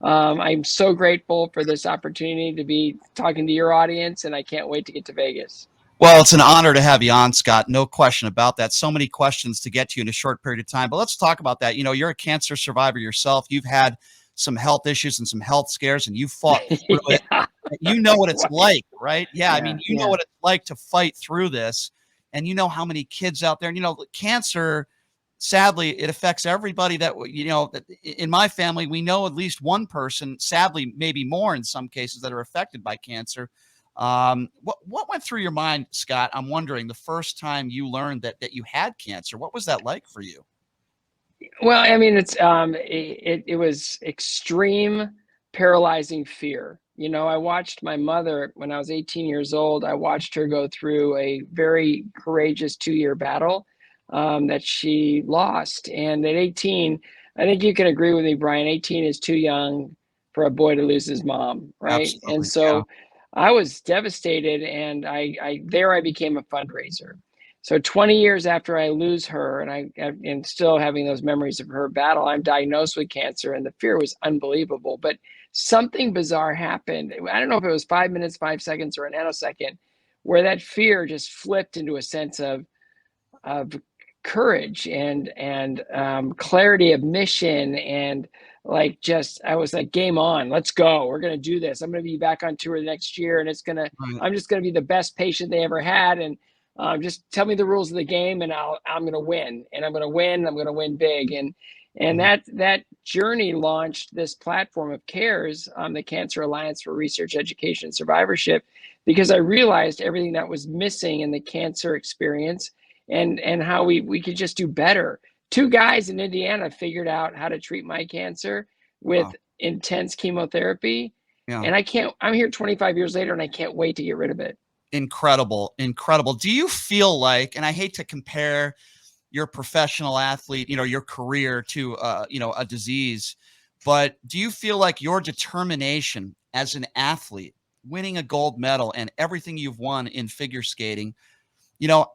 I'm so grateful for this opportunity to be talking to your audience, and I can't wait to get to Vegas. Well, it's an honor to have you on, Scott. No question about that. So many questions to get to in a short period of time. But let's talk about that. You're a cancer survivor yourself. You've had some health issues and some health scares, and you fought through it. Yeah, You know what it's twice. like, right? Yeah. I mean, Yeah, you know yeah. what it's like to fight through this. And you know how many kids out there, and cancer, sadly, it affects everybody that in my family, we know at least one person, sadly, maybe more in some cases, that are affected by cancer. What went through your mind, Scott? I'm wondering the first time you learned that you had cancer. What was that like for you? Well, I mean, it was extreme, paralyzing fear. I watched my mother when I was 18 years old. I watched her go through a very courageous 2-year battle that she lost. And at 18, I think you can agree with me, Brian. 18 is too young for a boy to lose his mom, right? And Absolutely. Yeah. so I was devastated, and I became a fundraiser. So 20 years after I lose her, and and still having those memories of her battle, I'm diagnosed with cancer, and the fear was unbelievable. But something bizarre happened. I don't know if it was 5 minutes, 5 seconds, or a nanosecond, where that fear just flipped into a sense of courage and clarity of mission, and like, just I was like, game on, let's go, we're gonna do this. I'm gonna be back on tour the next year, and Right. I'm just gonna be the best patient they ever had, and just tell me the rules of the game, and I'm gonna win, and I'm gonna win big. And Right. that journey launched this platform of CARES, the Cancer Alliance for Research, Education, and Survivorship, because I realized everything that was missing in the cancer experience, and how we could just do better. Two guys in Indiana figured out how to treat my cancer Wow. with intense chemotherapy, Yeah. and I'm here 25 years later, and I can't wait to get rid of it. Incredible. Incredible. Do you feel like, and I hate to compare your professional athlete, your career to, a disease, but do you feel like your determination as an athlete, winning a gold medal and everything you've won in figure skating, you know,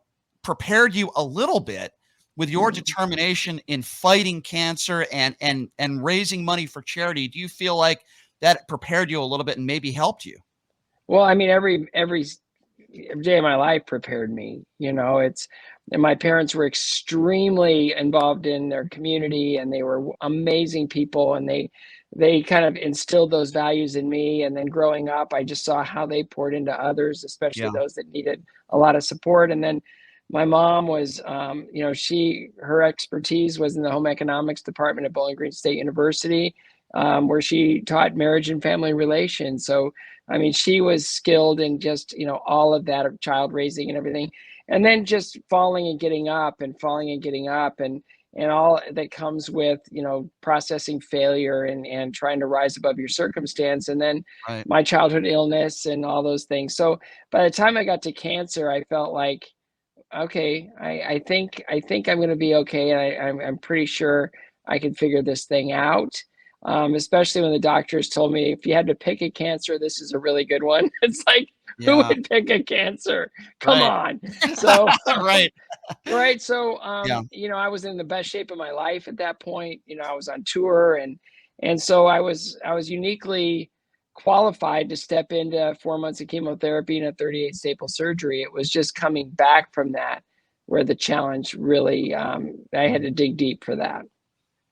prepared you a little bit with your Mhm. determination in fighting cancer and raising money for charity? Do you feel like that prepared you a little bit and maybe helped you? Well, I mean, every day of my life prepared me. And my parents were extremely involved in their community, and they were amazing people, and they kind of instilled those values in me. And then growing up, I just saw how they poured into others, especially Yeah. those that needed a lot of support. And then my mom was, her expertise was in the home economics department at Bowling Green State University, where she taught marriage and family relations. So I mean, she was skilled in just, all of that of child raising and everything. And then just falling and getting up, and falling and getting up, and all that comes with, processing failure, and trying to rise above your circumstance. And then Right. my childhood illness and all those things. So by the time I got to cancer, I felt like, okay, I think I'm gonna be okay, and I'm pretty sure I can figure this thing out. Especially when the doctors told me, if you had to pick a cancer, this is a really good one. It's like, who Yeah. would pick a cancer? Come Right. on. So, Right. right. So, Yeah. I was in the best shape of my life at that point. I was on tour, and so I was uniquely qualified to step into 4 months of chemotherapy and a 38 staple surgery. It was just coming back from that where the challenge really, I had to dig deep for that.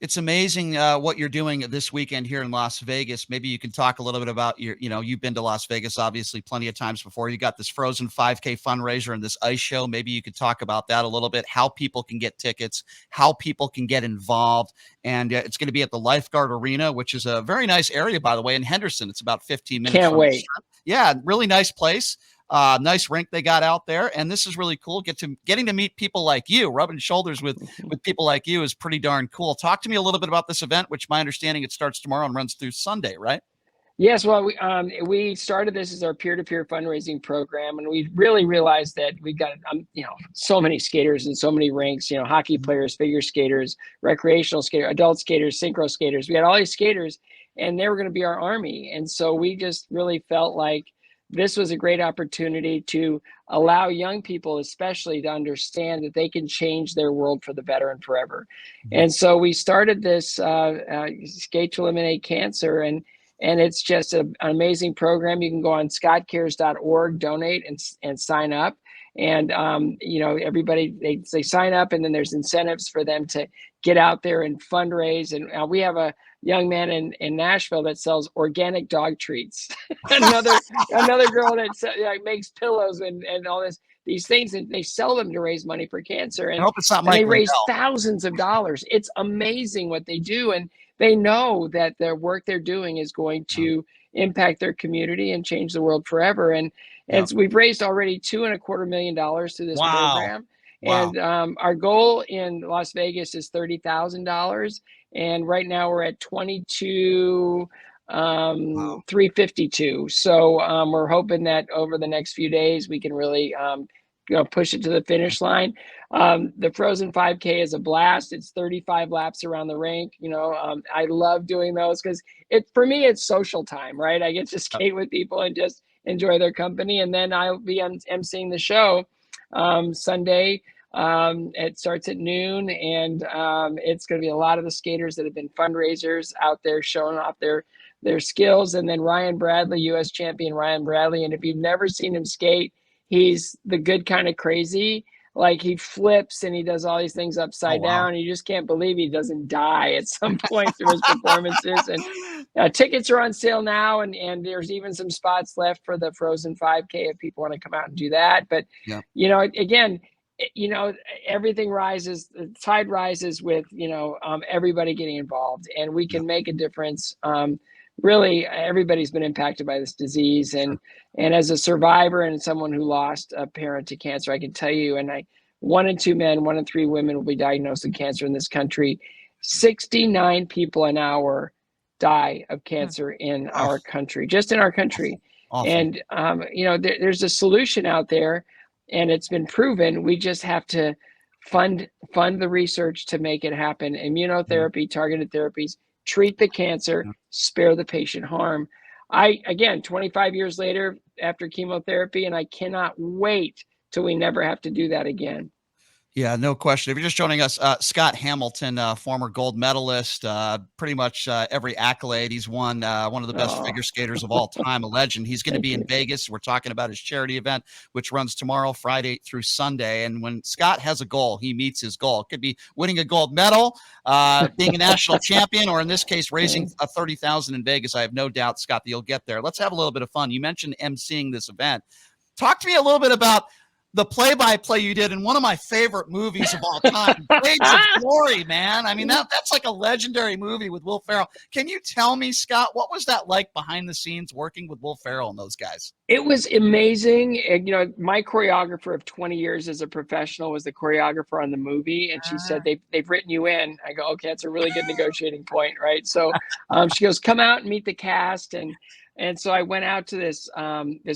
It's amazing what you're doing this weekend here in Las Vegas. Maybe you can talk a little bit about you've been to Las Vegas obviously plenty of times before. You got this Frozen 5K fundraiser and this ice show. Maybe you could talk about that a little bit, how people can get tickets, how people can get involved. And it's going to be at the Lifeguard Arena, which is a very nice area, by the way, in Henderson. It's about 15 minutes Can't from the wait. strip. Yeah, really nice place. Nice rink they got out there, and this is really cool. Getting to meet people like you, rubbing shoulders with people like you is pretty darn cool. Talk to me a little bit about this event, which my understanding it starts tomorrow and runs through Sunday, right? Yes, well, we started this as our peer-to-peer fundraising program, and we really realized that we've got, so many skaters and so many rinks, hockey Mhm. players, figure skaters, recreational skaters, adult skaters, synchro skaters. We had all these skaters, and they were going to be our army. And so we just really felt like this was a great opportunity to allow young people, especially, to understand that they can change their world for the better and forever. And so we started this Skate to Eliminate Cancer, and it's just an amazing program. You can go on scottcares.org, donate, and sign up. And everybody, they sign up, and then there's incentives for them to get out there and fundraise. And we have a young man in Nashville that sells organic dog treats. another girl that makes pillows and all these things, and they sell them to raise money for cancer. I And hope it's not and Mike they raise Lindell. thousands of dollars. It's amazing what they do, and they know that the work they're doing is going to impact their community and change the world forever. And so we've raised already $2.25 million through this program. And our goal in Las Vegas is $30,000. And right now we're at 22, 352. So we're hoping that over the next few days we can really push it to the finish line. The Frozen 5K is a blast. It's 35 laps around the rink. I love doing those because for me it's social time, right? I get to skate with people and just enjoy their company. And then I'll be emceeing the show Sunday. It starts at noon, and it's going to be a lot of the skaters that have been fundraisers out there showing off their skills. And then Ryan Bradley, U.S. champion Ryan Bradley. And if you've never seen him skate, he's the good kind of crazy. Like, he flips and he does all these things upside down. You just can't believe he doesn't die at some point through his performances. And tickets are on sale now, and there's even some spots left for the Frozen 5K if people want to come out and do that. But again, everything rises, the tide rises with everybody getting involved, and we can make a difference. Really, everybody's been impacted by this disease, and as a survivor and someone who lost a parent to cancer, I can tell you, 1 in 2 men, 1 in 3 women will be diagnosed with cancer in this country. 69 people an hour die of cancer in our country, just in our country. Awful. And there's a solution out there, and it's been proven. We just have to fund the research to make it happen. Immunotherapy, targeted therapies, treat the cancer, spare the patient harm. 25 years later after chemotherapy, and I cannot wait till we never have to do that again. Yeah, no question. If you're just joining us, Scott Hamilton, former gold medalist, pretty much every accolade he's won, one of the best figure skaters of all time, a legend. He's going to be in Vegas. We're talking about his charity event, which runs tomorrow, Friday through Sunday. And when Scott has a goal, he meets his goal. It could be winning a gold medal, being a national champion, or in this case, raising a $30,000 in Vegas. I have no doubt, Scott, that you'll get there. Let's have a little bit of fun. You mentioned emceeing this event. Talk to me a little bit about the play-by-play you did in one of my favorite movies of all time, Blades of Glory, man. I mean, that's like a legendary movie with Will Ferrell. Can you tell me, Scott, what was that like behind the scenes working with Will Ferrell and those guys? It was amazing. And, my choreographer of 20 years as a professional was the choreographer on the movie. And she said, they've written you in. I go, okay, that's a really good negotiating point, right? So she goes, come out and meet the cast. And so I went out to this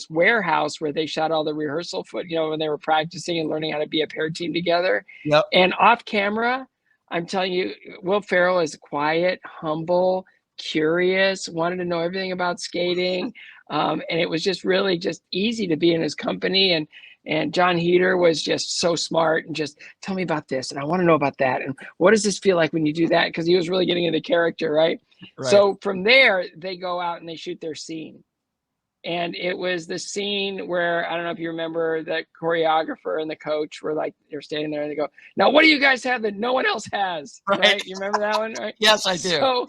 warehouse where they shot all the rehearsal when they were practicing and learning how to be a pair team together. Yep. And off camera, I'm telling you, Will Ferrell is quiet, humble, curious, wanted to know everything about skating. And it was just really just easy to be in his company. And John Heder was just so smart and just tell me about this. And I want to know about that. And what does this feel like when you do that? Because he was really getting into character, right? So from there, they go out and they shoot their scene. And it was the scene where, I don't know if you remember, the choreographer and the coach were like, they're standing there and they go, now, what do you guys have that no one else has? Right? You remember that one, right? Yes, I do. So,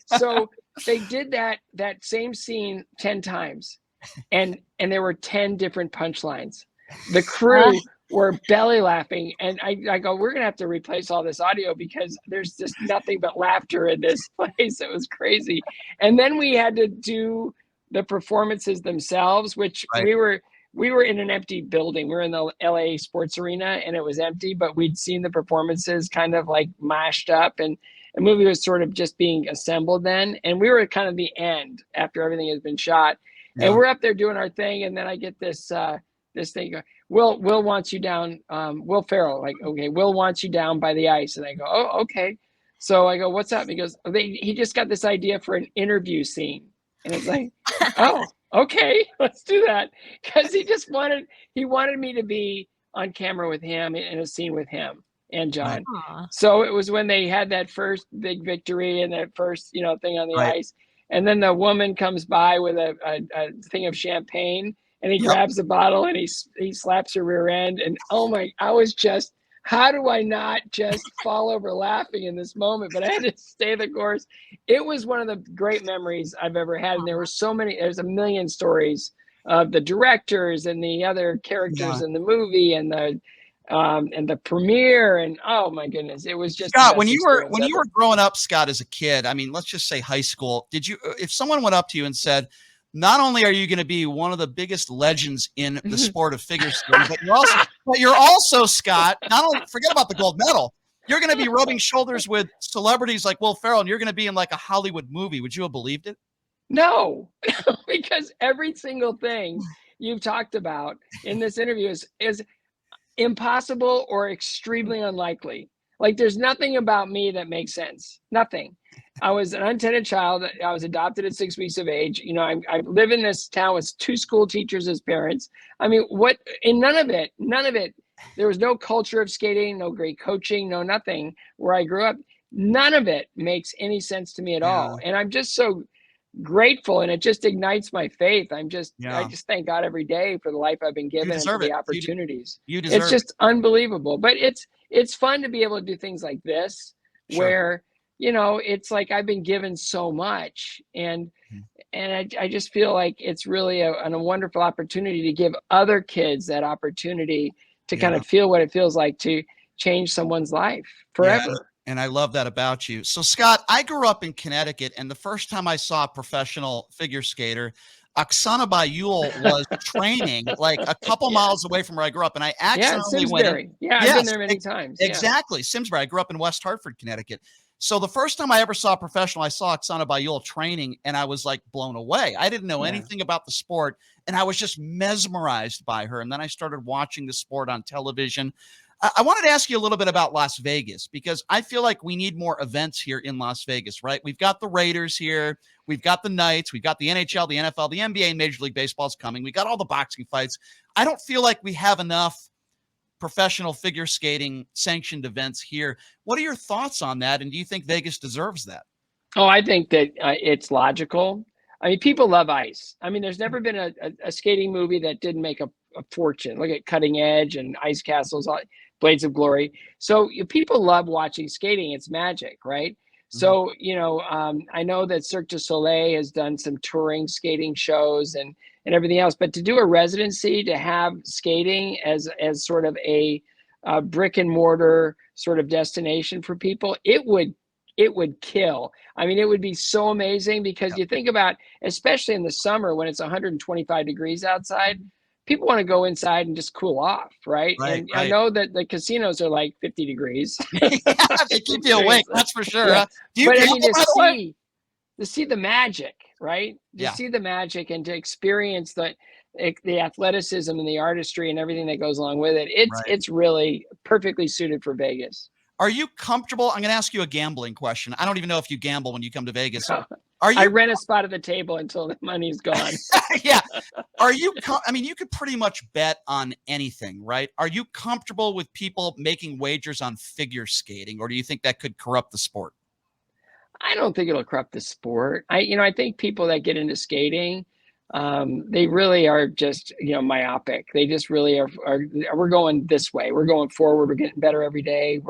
so they did that same scene 10 times. And there were 10 different punchlines. The crew were belly laughing. And I go, we're going to have to replace all this audio because there's just nothing but laughter in this place. It was crazy. And then we had to do the performances themselves, which we were in an empty building. We were in the LA Sports Arena and it was empty, but we'd seen the performances kind of like mashed up, and the movie was sort of just being assembled then. And we were kind of the end after everything has been shot. Yeah. And we're up there doing our thing. And then I get this thing, Will wants you down, Will Ferrell, like, okay, Will wants you down by the ice. And I go, oh, okay. So I go, what's up? He goes, he just got this idea for an interview scene. And it's like, oh, okay, let's do that. Because he wanted me to be on camera with him in a scene with him and Right, John. Aw. So it was when they had that first big victory and that first, thing on the right. ice. And then the woman comes by with a thing of champagne, and he Yep. grabs the bottle and he slaps her rear end. And oh my, I was just, how do I not just fall over laughing in this moment? But I had to stay the course. It was one of the great memories I've ever had. And there were so many, there's a million stories of the directors and the other characters Yeah. in the movie and the premiere. And oh my goodness, it was just the Scott, best experience when you ever. were growing up, Scott, as a kid, I mean, let's just say high school, did you, if someone went up to you and said, not only are you going to be one of the biggest legends in the sport of figure skating, but you're also, Scott, not only forget about the gold medal, you're going to be rubbing shoulders with celebrities like Will Ferrell, and you're going to be in like a Hollywood movie. Would you have believed it? No, because every single thing you've talked about in this interview is impossible or extremely unlikely. Like there's nothing about me that makes sense. Nothing. I was an unintended child. I was adopted at 6 weeks of age. I live in this town with 2 school teachers as parents. I mean, what? And none of it. There was no culture of skating, no great coaching, no nothing where I grew up. None of it makes any sense to me at Yeah. all. And I'm just so grateful, and it just ignites my faith. I Yeah. just thank God every day for the life I've been You given and for deserve the it. opportunities. You It's deserve it. just unbelievable. But it's fun to be able to do things like this Sure. where it's like I've been given so much, and Mhm. I just feel like it's really a wonderful opportunity to give other kids that opportunity to kind Yeah. of feel what it feels like to change someone's life Yeah. forever. And I love that about you. So, Scott, I grew up in Connecticut, and the first time I saw a professional figure skater, Oksana Bayul was training like a couple Yeah. miles away from where I grew up, and I Yeah, accidentally went in. Simsbury. Yeah, I've been Yes, there many times. Yeah. exactly. Simsbury. I grew up in West Hartford, Connecticut. So the first time I ever saw a professional, I saw Oksana Bayul training, and I was like blown away. I didn't know Yeah. anything about the sport, and I was just mesmerized by her. And then I started watching the sport on television. I wanted to ask you a little bit about Las Vegas, because I feel like we need more events here in Las Vegas, right? We've got the Raiders here. We've got the Knights. We've got the NHL, the NFL, the NBA, and Major League Baseball's coming. We got all the boxing fights. I don't feel like we have enough professional figure skating sanctioned events here. What are your thoughts on that? And do you think Vegas deserves that? Oh, I think that it's logical. I mean, people love ice. I mean, there's never been a skating movie that didn't make a fortune. Look at Cutting Edge and Ice Castles, Blades of Glory. So people love watching skating. It's magic, right? Mhm. So, I know that Cirque du Soleil has done some touring skating shows and everything else, but to do a residency, to have skating as sort of a brick and mortar sort of destination for people, it would kill. I mean, it would be so amazing because you think about, especially in the summer when it's 125 degrees outside, people want to go inside and just cool off, right? Right, And I right. know that the casinos are like 50 degrees. Yeah, they keep you awake. That's for sure. Yeah. Huh? Do you But I mean, gamble, by the way? to see the magic, right? To Yeah, see the magic and to experience the athleticism and the artistry and everything that goes along with it. It's right. it's really perfectly suited for Vegas. Are you comfortable? I'm going to ask you a gambling question. I don't even know if you gamble when you come to Vegas. Are I you? rent a spot at the table until the money's gone. Yeah. Are you? I mean, you could pretty much bet on anything, right? Are you comfortable with people making wagers on figure skating, or do you think that could corrupt the sport? I don't think it'll corrupt the sport. I think people that get into skating, they really are just, myopic. They just really are. We're going this way. We're going forward. We're getting better every day.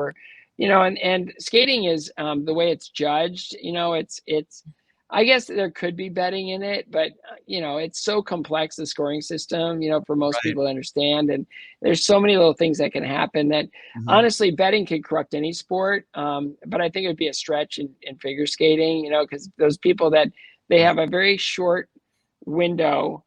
And skating is the way it's judged. It's. I guess there could be betting in it, but it's so complex, the scoring system. For most Right. people to understand, and there's so many little things that can happen that Mhm. honestly, betting could corrupt any sport, but I think it would be a stretch in figure skating, because those people that they Yeah. have a very short window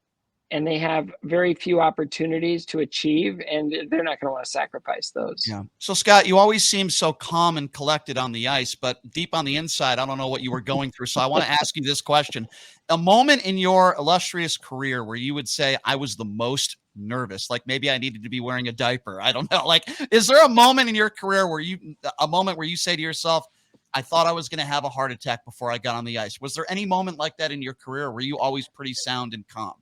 and they have very few opportunities to achieve, and they're not going to want to sacrifice those. Yeah. So, Scott, you always seem so calm and collected on the ice, but deep on the inside, I don't know what you were going through. So, I want to ask you this question. A moment in your illustrious career where you would say, I was the most nervous, like maybe I needed to be wearing a diaper. I don't know. Like, is there a moment in your career where you say to yourself, I thought I was going to have a heart attack before I got on the ice? Was there any moment like that in your career? Or were you always pretty sound and calm?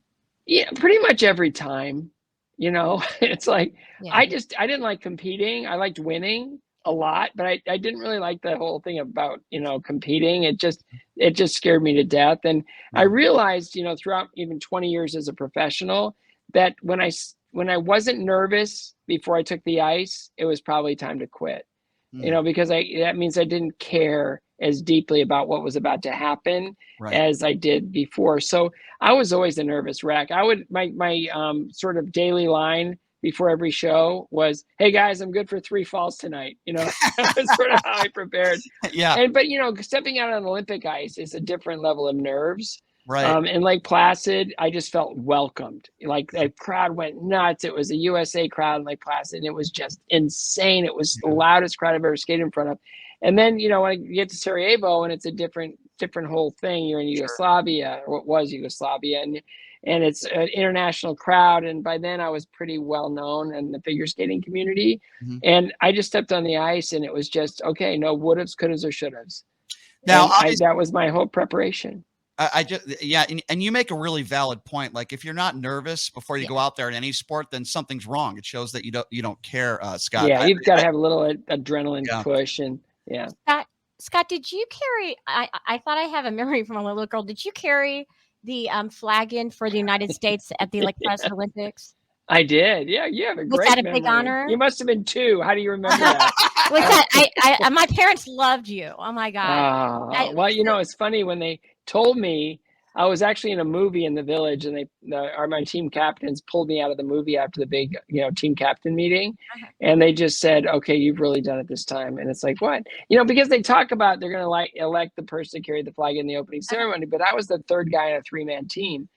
Yeah, pretty much every time, it's like, Yeah. I didn't like competing. I liked winning a lot, but I didn't really like the whole thing about, competing. It just scared me to death. And I Yeah. realized, throughout even 20 years as a professional, that when I wasn't nervous before I took the ice, it was probably time to quit. Mm, Because that means I didn't care as deeply about what was about to happen right. as I did before. So I was always a nervous wreck. My sort of daily line before every show was, "Hey guys, I'm good for 3 falls tonight." That was sort of how I prepared. Yeah. But stepping out on Olympic ice is a different level of nerves. Right. In Lake Placid, I just felt welcomed. Like the crowd went nuts. It was a USA crowd in Lake Placid, and it was just insane. It was the loudest crowd I've ever skated in front of. And then, when you get to Sarajevo, and it's a different whole thing. You're in Sure. Yugoslavia, or what was Yugoslavia, and it's an international crowd. And by then, I was pretty well known in the figure skating community. Mhm. And I just stepped on the ice, and it was just okay. No would-haves, could-haves, or should-haves. Now, And obviously, that was my whole preparation. I just, yeah, and you make a really valid point. Like, if you're not nervous before you Yeah. go out there in any sport, then something's wrong. It shows that you don't care, Scott. Yeah, you've got to have a little adrenaline Yeah. push, and yeah. Scott, did you carry? I thought I have a memory from a little girl. Did you carry the flag in for the United States at the Lake Placid Olympics? I did. Yeah, you have a Was great that a memory. big honor? You must have been 2. How do you remember that? Was that my parents loved you. Oh my God. Well, it's funny when they told me. I was actually in a movie in the village, and my team captains pulled me out of the movie after the big, team captain meeting, Uh-huh. and they just said, "Okay, you've really done it this time." And it's like, what? Because they talk about they're going to elect the person to carry the flag in the opening ceremony, but I was the third guy in a 3-man team.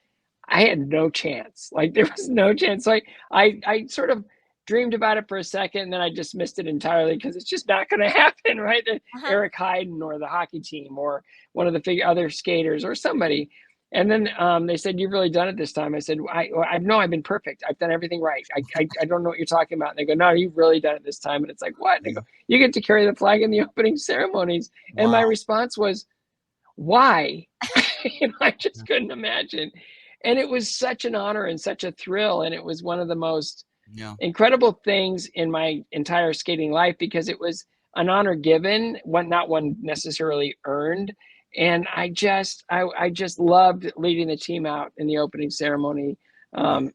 I had no chance. Like, there was no chance. So I sort of dreamed about it for a second, and then I dismissed it entirely because it's just not going to happen, right? Eric Hayden or the hockey team or one of the other skaters or somebody. And then they said, "You've really done it this time." I said, I know I've been perfect. I've done everything right. I don't know what you're talking about." And they go, "No, you've really done it this time." And it's like, what? And they go, "You get to carry the flag in the opening ceremonies." Wow. And my response was, "Why?" I just couldn't imagine. And it was such an honor and such a thrill. And it was one of the most incredible things in my entire skating life, because it was an honor given, not one necessarily earned. And I just loved leading the team out in the opening ceremony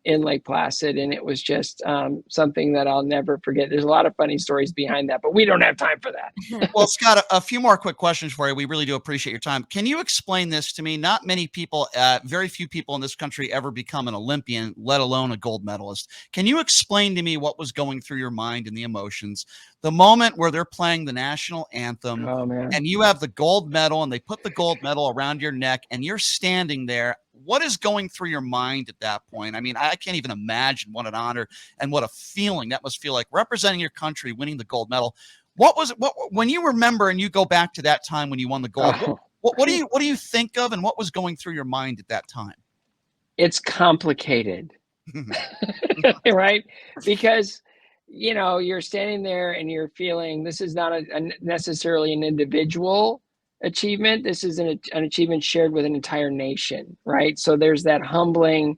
in Lake Placid. And it was just something that I'll never forget. There's a lot of funny stories behind that, but we don't have time for that. Well, Scott, a few more quick questions for you. We really do appreciate your time. Can you explain this to me? Not many people, very few people in this country ever become an Olympian, let alone a gold medalist. Can you explain to me what was going through your mind and the emotions, the moment where they're playing the national anthem and you have the gold medal and they put the gold medal around your neck and you're standing there? What is going through your mind at that point? I mean, I can't even imagine what an honor and what a feeling that must feel like, representing your country, winning the gold medal. What was it? When you remember and you go back to that time when you won the gold, what do you think of, and what was going through your mind at that time? It's complicated, right? Because you're standing there and you're feeling this is not necessarily an individual achievement. This is an achievement shared with an entire nation, right? So there's that humbling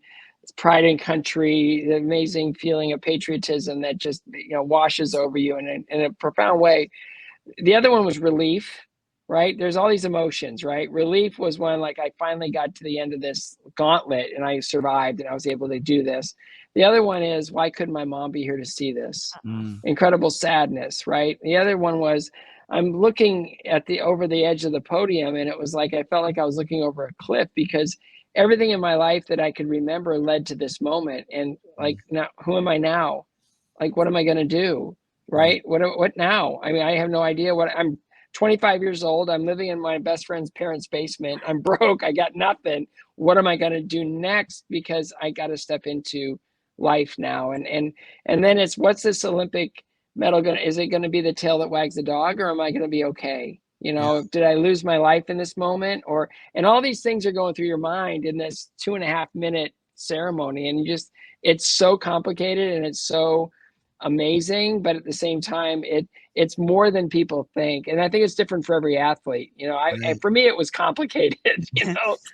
pride in country, the amazing feeling of patriotism that just washes over you in a profound way. The other one was relief, right? There's all these emotions, right? Relief was when, like, I finally got to the end of this gauntlet and I survived and I was able to do this. The other one is, why couldn't my mom be here to see this? Incredible sadness, right? The other one was, I'm looking at over the edge of the podium, and it was like I felt like I was looking over a cliff, because everything in my life that I could remember led to this moment. And like, now, who am I now? Like, what am I going to do? Right? What now? I mean, I have no idea. I'm 25 years old. I'm living in my best friend's parents' basement. I'm broke. I got nothing. What am I going to do next? Because I got to step into life now. And then it's, what's this Olympic medal is it going to be the tail that wags the dog, or am I going to be okay? Did I lose my life in this moment? And all these things are going through your mind in this 2.5-minute ceremony. And it's so complicated and it's so amazing, but at the same time, it's more than people think. And I think it's different for every athlete. For me, it was complicated,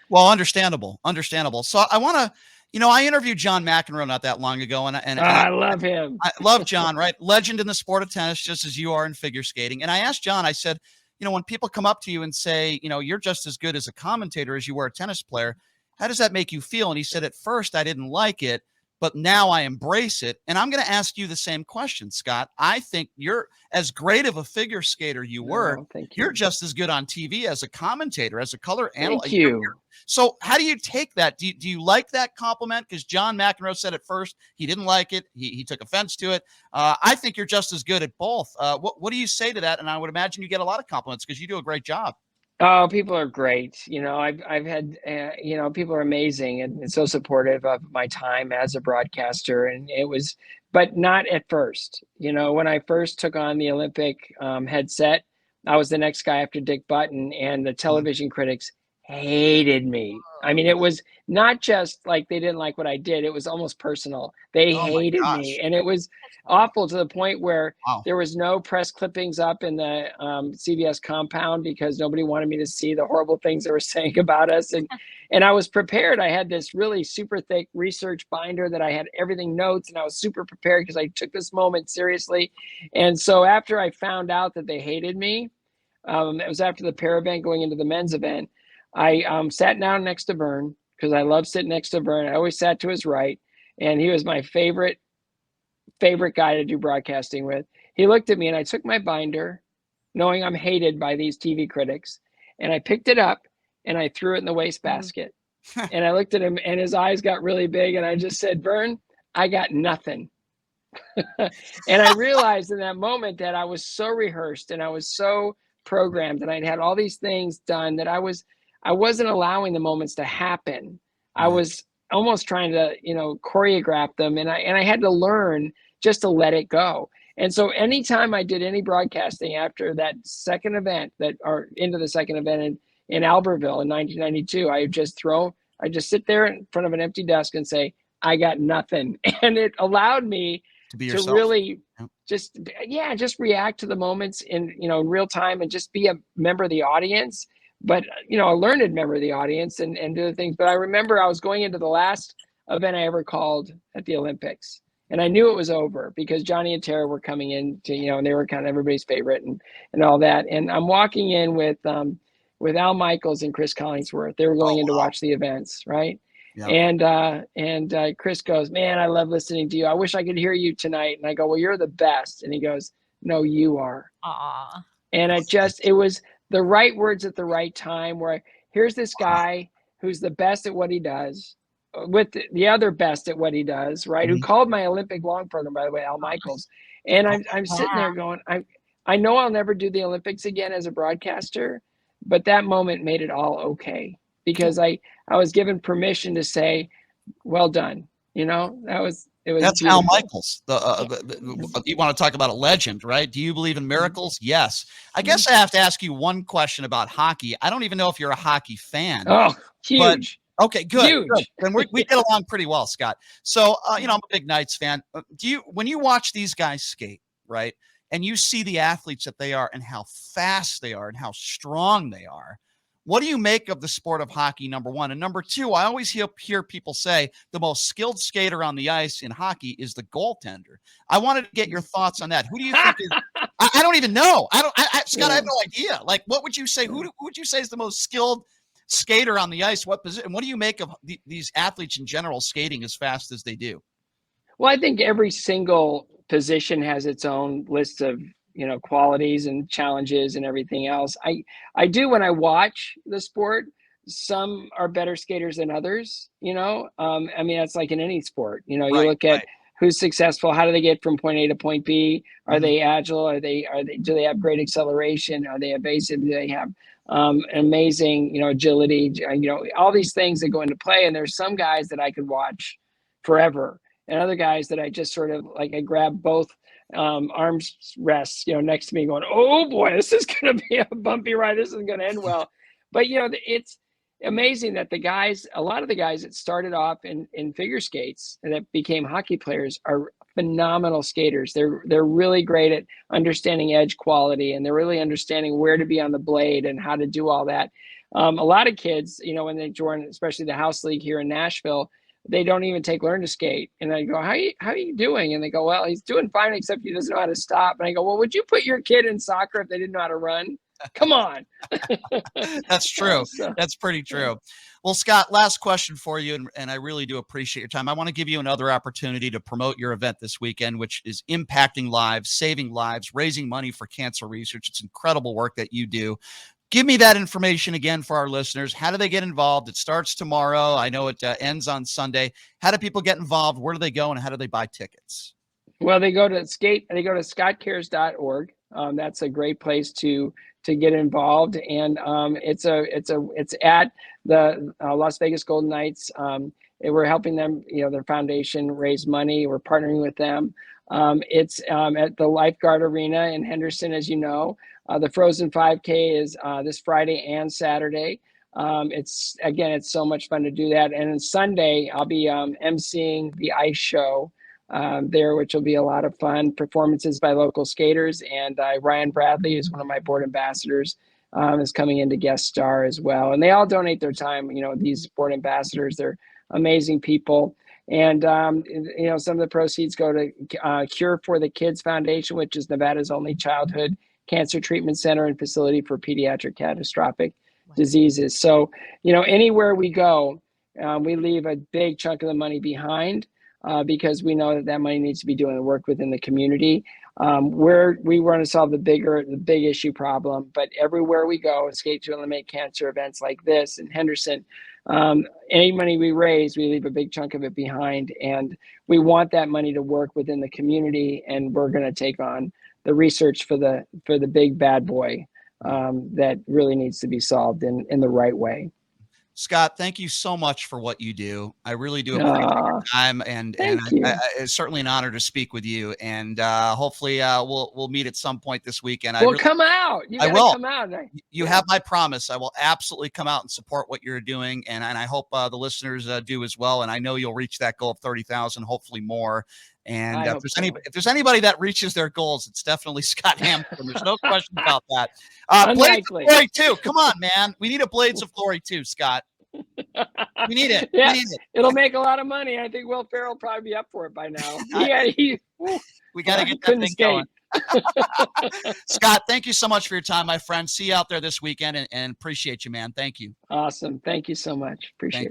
Well, understandable. So I want to You know, I interviewed John McEnroe not that long ago, and I love him. I love John, right? Legend in the sport of tennis, just as you are in figure skating. And I asked John, I said, you know, when people come up to you and say, you know, you're just as good as a commentator as you were a tennis player, how does that make you feel? And he said, at first I didn't like it, but now I embrace it. And I'm going to ask you the same question, Scott. I think you're as great of a figure skater you were. Oh, thank you. You're just as good on TV as a commentator, as a color analyst. Thank you. So how do you take that? Do you like that compliment? Because John McEnroe said at first he didn't like it. He took offense to it. I think you're just as good at both. What do you say to that? And I would imagine you get a lot of compliments because you do a great job. Oh, people are great. You know, I've had, you know, people are amazing and so supportive of my time as a broadcaster. And it was, but not at first. You know, when I first took on the Olympic headset, I was the next guy after Dick Button, and the television critics hated me. I mean, it was not just like they didn't like what I did, it was almost personal. They Oh my hated gosh. me, and it was awful to the point where Wow. there was no press clippings up in the CBS compound because nobody wanted me to see the horrible things they were saying about us. And I was prepared. I had this really super thick research binder that I had everything notes, and I was super prepared because I took this moment seriously. And so after I found out that they hated me, it was after the pair event going into the men's event. I sat down next to Vern because I love sitting next to Vern. I always sat to his right, and he was my favorite guy to do broadcasting with. He looked at me, and I took my binder, knowing I'm hated by these TV critics, and I picked it up and I threw it in the wastebasket. And I looked at him, and his eyes got really big, and I just said, Vern, I got nothing. And I realized in that moment that I was so rehearsed and I was so programmed, and I'd had all these things done that I wasn't allowing the moments to happen. I was almost trying to, you know, choreograph them, and I had to learn just to let it go. And so anytime I did any broadcasting after that second event, or into the second event in Albertville in 1992, I just sit there in front of an empty desk and say, I got nothing. And it allowed me to really just react to the moments in real time and just be a member of the audience, but a learned member of the audience and do the things. But I remember I was going into the last event I ever called at the Olympics, and I knew it was over because Johnny and Tara were coming in to, and they were kind of everybody's favorite and all that. And I'm walking in with Al Michaels and Chris Collingsworth. They were going in to watch the events, right? Yeah. And Chris goes, man, I love listening to you. I wish I could hear you tonight. And I go, well, you're the best. And he goes, no, you are. Aww. And it was the right words at the right time, where here's this guy who's the best at what he does with the other best at what he does, right? Mm-hmm. Who called my Olympic long program, by the way, Al Michaels. And I'm sitting there going, I know I'll never do the Olympics again as a broadcaster, but that moment made it all okay, because I was given permission to say, well done. It was That's beautiful. Al Michaels. You want to talk about a legend, right? Do you believe in miracles? Yes. I guess I have to ask you one question about hockey. I don't even know if you're a hockey fan. Oh, huge. Okay, good. Huge. Good. Then we get along pretty well, Scott. So, I'm a big Knights fan. When you watch these guys skate, right, and you see the athletes that they are and how fast they are and how strong they are, what do you make of the sport of hockey, number one? And number two, I always hear people say the most skilled skater on the ice in hockey is the goaltender. I wanted to get your thoughts on that. Who do you think is – I don't even know. Scott, I have no idea. Like, what would you say? Who would you say is the most skilled skater on the ice? What position? What do you make of these athletes in general skating as fast as they do? Well, I think every single position has its own list of qualities and challenges and everything else. I do, when I watch the sport, some are better skaters than others, it's like in any sport, you look at who's successful, how do they get from point A to point B? Are they agile? Do they have great acceleration? Are they evasive? Do they have amazing, agility, all these things that go into play. And there's some guys that I could watch forever, and other guys that I just sort of like, I grab both arms rests, next to me going, oh boy, this is going to be a bumpy ride. This isn't going to end well. But, it's amazing that a lot of the guys that started off in figure skates and that became hockey players are phenomenal skaters. They're really great at understanding edge quality, and they're really understanding where to be on the blade and how to do all that. A lot of kids, when they join, especially the house league here in Nashville, they don't even take Learn to Skate. And I go, how are you doing? And they go, well, he's doing fine, except he doesn't know how to stop. And I go, well, would you put your kid in soccer if they didn't know how to run? Come on. That's true. So, That's pretty true. Well, Scott, last question for you, and I really do appreciate your time. I want to give you another opportunity to promote your event this weekend, which is impacting lives, saving lives, raising money for cancer research. It's incredible work that you do. Give me that information again for our listeners. How do they get involved? It starts tomorrow. I know it ends on Sunday. How do people get involved? Where do they go, and how do they buy tickets? well, they go to scottcares.org. That's a great place to get involved, and it's at the Las Vegas Golden Knights. And we're helping them, their foundation, raise money. We're partnering with them. It's at the Lifeguard Arena in Henderson, as you know. The Frozen 5K is this Friday and Saturday. It's so much fun to do that. And on Sunday, I'll be emceeing the ice show there, which will be a lot of fun. Performances by local skaters, and Ryan Bradley, who's one of my board ambassadors, is coming in to guest star as well. And they all donate their time. These board ambassadors, they're amazing people. And some of the proceeds go to Cure for the Kids Foundation, which is Nevada's only childhood cancer treatment center and facility for pediatric catastrophic diseases. So, anywhere we go, we leave a big chunk of the money behind. Because we know that money needs to be doing the work within the community. We want to solve the big issue problem, but everywhere we go, Skate to Eliminate Cancer events like this in Henderson, any money we raise, we leave a big chunk of it behind, and we want that money to work within the community, and we're going to take on the research for the big bad boy that really needs to be solved in the right way. Scott, thank you so much for what you do. I really do appreciate your time, and it's certainly an honor to speak with you. And hopefully, we'll meet at some point this weekend. Come out. I will come out. You have my promise. I will absolutely come out and support what you're doing, and I hope the listeners do as well. And I know you'll reach that goal of 30,000, hopefully more. And if there's anybody that reaches their goals, it's definitely Scott Hampton. There's no question about that. Blades of Glory 2. Come on, man. We need a Blades of Glory 2, Scott. We need it. Yes, it'll make a lot of money. I think Will Ferrell will probably be up for it by now. We got to get that thing going. Scott, thank you so much for your time, my friend. See you out there this weekend, and appreciate you, man. Thank you. Awesome. Thank you so much. Appreciate it.